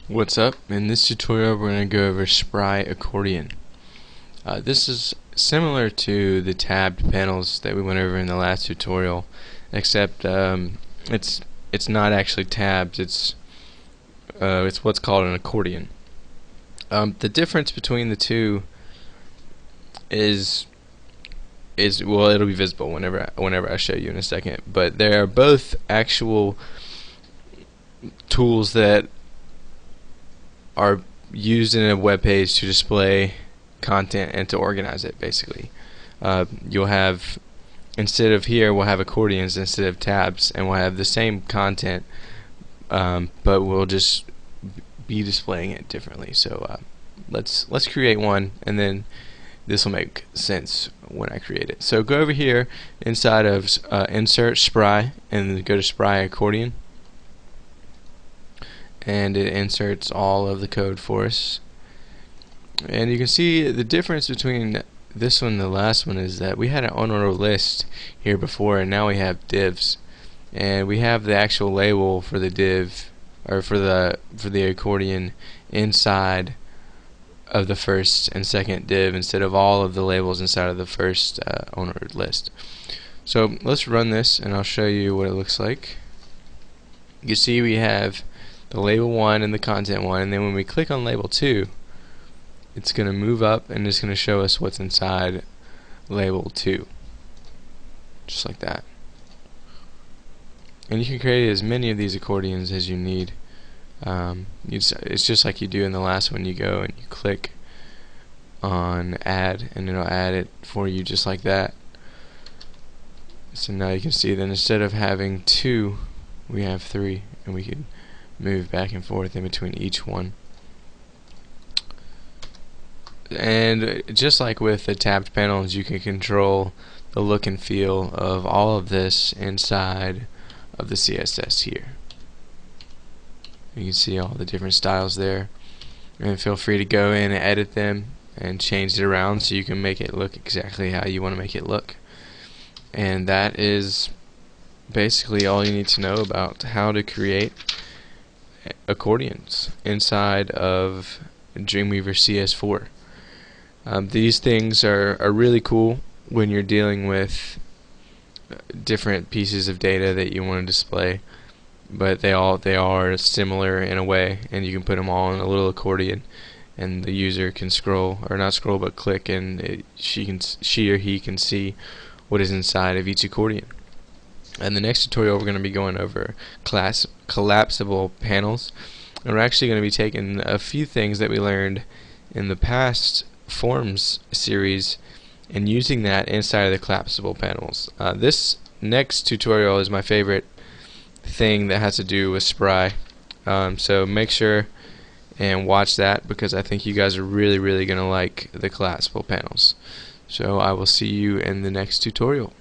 What's up? In this tutorial we're going to go over Spry Accordion. This is similar to the tabbed panels that we went over in the last tutorial, except it's not actually tabs. It's what's called an accordion. The difference between the two is well, it'll be visible whenever I show you in a second. But they are both actual tools that are used in a web page to display content and to organize it. Basically, you'll have, instead of here, we'll have accordions instead of tabs, and we'll have the same content, but we'll just be displaying it differently. So let's create one, and then this will make sense when I create it. So go over here inside of insert Spry and go to Spry Accordion, and it inserts all of the code for us. And you can see the difference between this one and the last one is that we had an unordered list here before, and now we have divs, and we have the actual label for the div, or for the accordion, inside of the first and second div instead of all of the labels inside of the first unordered list. So let's run this and I'll show you what it looks like. You can see we have the label 1 and the content 1, and then when we click on label 2, it's going to move up and it's going to show us what's inside label 2, just like that. And you can create as many of these accordions as you need. It's just like you do in the last one. You go and you click on add, and it'll add it for you just like that. So now you can see that instead of having 2, we have 3, and we can move back and forth in between each one. And just like with the tabbed panels, you can control the look and feel of all of this inside of the CSS here. You can see all the different styles there, and feel free to go in and edit them and change it around so you can make it look exactly how you want to make it look. And that is basically all you need to know about how to create accordions inside of Dreamweaver CS4. These things are really cool when you're dealing with different pieces of data that you want to display, but they are similar in a way, and you can put them all in a little accordion, and the user can scroll, or not scroll, but click, and she or he can see what is inside of each accordion. In the next tutorial we're going to be going over collapsible panels, and we're actually going to be taking a few things that we learned in the past forms series and using that inside of the collapsible panels. This next tutorial is my favorite thing that has to do with Spry, so make sure and watch that, because I think you guys are really going to like the collapsible panels. So I will see you in the next tutorial.